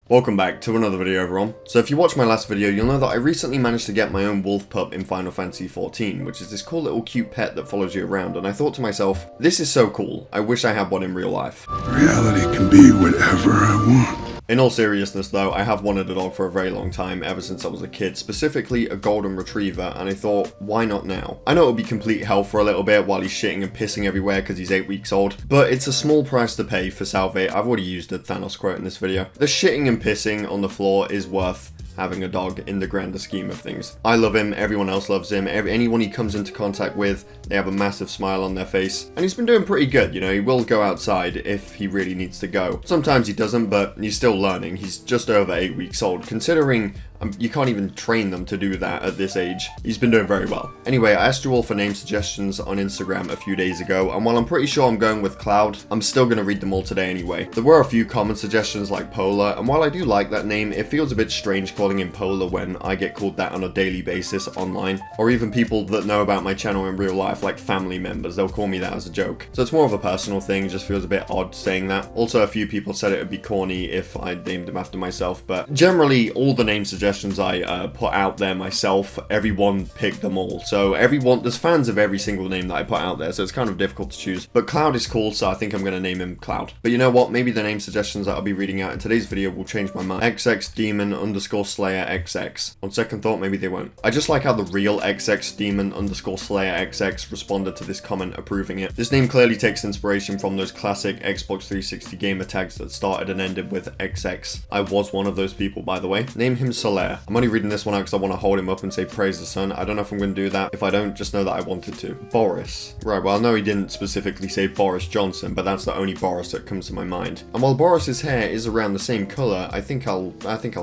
Welcome back to another video everyone. So if you watched my last video, you'll know that I recently managed to get my own wolf pup in Final Fantasy XIV, which is this cool little cute pet that follows you around, and I thought to myself, this is so cool, I wish I had one in real life. Reality can be whatever I want. In all seriousness though, I have wanted a dog for a very long time, ever since I was a kid, specifically a golden retriever, and I thought, why not now? I know it'll be complete hell for a little bit while he's shitting and pissing everywhere because he's 8 weeks old, but it's a small price to pay for Salvate. I've already used the Thanos quote in this video. The shitting and pissing on the floor is worth having a dog in the grander scheme of things. I love him, everyone else loves him, anyone he comes into contact with, they have a massive smile on their face, and he's been doing pretty good, you know, he will go outside if he really needs to go. Sometimes he doesn't, but he's still learning. He's just over 8 weeks old, considering you can't even train them to do that at this age. He's been doing very well. Anyway, I asked you all for name suggestions on Instagram a few days ago, and while I'm pretty sure I'm going with Cloud, I'm still going to read them all today anyway. There were a few common suggestions like Polar, and while I do like that name, it feels a bit strange calling him Polar when I get called that on a daily basis online, or even people that know about my channel in real life, like family members, they'll call me that as a joke. So it's more of a personal thing, just feels a bit odd saying that. Also, a few people said it would be corny if I named him after myself, but generally all the name suggestions I put out there myself, everyone picked them all. So there's fans of every single name that I put out there, so it's kind of difficult to choose. But Cloud is cool, so I think I'm going to name him Cloud. But you know what? Maybe the name suggestions that I'll be reading out in today's video will change my mind. XX_Demon_Slayer XX. On second thought, maybe they won't. I just like how the real XX_Demon_Slayer XX responded to this comment approving it. This name clearly takes inspiration from those classic Xbox 360 gamer tags that started and ended with XX. I was one of those people, by the way. Name him Solaire. I'm only reading this one out because I want to hold him up and say praise the sun. I don't know if I'm going to do that. If I don't, just know that I wanted to. Boris. Right, well I know he didn't specifically say Boris Johnson, but that's the only Boris that comes to my mind. And while Boris's hair is around the same colour, I think I'll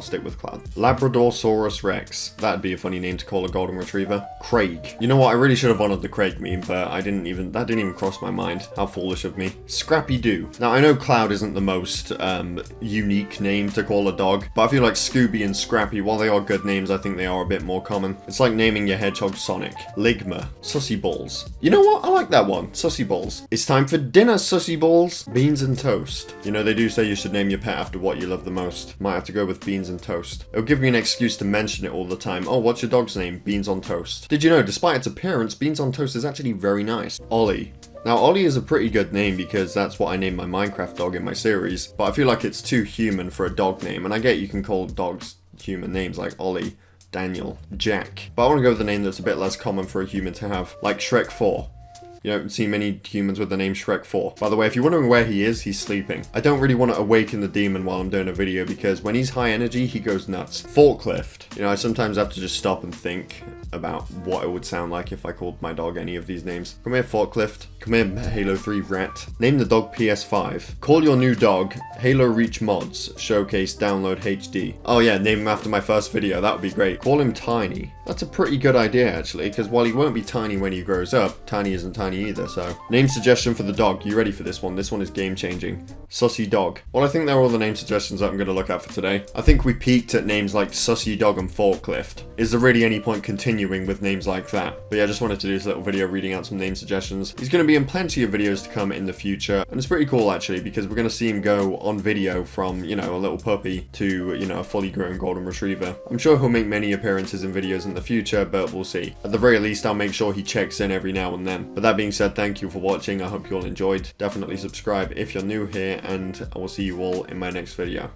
stick with Cloud. Labradorsaurus Rex. That'd be a funny name to call a golden retriever. Craig. You know what? I really should have honoured the Craig meme, but that didn't even cross my mind. How foolish of me. Scrappy Doo. Now I know Cloud isn't the most unique name to call a dog, but I feel like Scooby and Scrappy, while they are good names, I think they are a bit more common. It's like naming your hedgehog Sonic. Ligma. Sussy Balls. You know what? I like that one. Sussy Balls. It's time for dinner, Sussy Balls. Beans and toast. You know, they do say you should name your pet after what you love the most. Might have to go with beans and toast. It'll give me an excuse to mention it all the time. Oh, what's your dog's name? Beans on toast. Did you know, despite its appearance, beans on toast is actually very nice. Ollie. Now, Ollie is a pretty good name because that's what I named my Minecraft dog in my series, but I feel like it's too human for a dog name, and I get you can call dogs human names like Ollie, Daniel, Jack, but I want to go with a name that's a bit less common for a human to have, like Shrek 4. You don't see many humans with the name Shrek 4. By the way, if you're wondering where he is, he's sleeping. I don't really want to awaken the demon while I'm doing a video because when he's high energy, he goes nuts. Forklift. You know, I sometimes have to just stop and think about what it would sound like if I called my dog any of these names. Come here, Forklift. Come here, Halo 3 Rat. Name the dog PS5. Call your new dog Halo Reach Mods. Showcase Download HD. Oh yeah, name him after my first video. That would be great. Call him Tiny. That's a pretty good idea actually, because while he won't be tiny when he grows up, Tiny isn't tiny either, so. Name suggestion for the dog. You ready for this one? This one is game changing. Sussy Dog. Well, I think they're all the name suggestions that I'm going to look at for today. I think we peaked at names like Sussy Dog and Forklift. Is there really any point continuing with names like that? But yeah, I just wanted to do this little video reading out some name suggestions. He's going to be in plenty of videos to come in the future, and it's pretty cool actually because we're going to see him go on video from, you know, a little puppy to, you know, a fully grown golden retriever. I'm sure he'll make many appearances in videos in the future, but we'll see. At the very least, I'll make sure he checks in every now and then. But that being said, thank you for watching. I hope you all enjoyed. Definitely subscribe if you're new here, and I will see you all in my next video.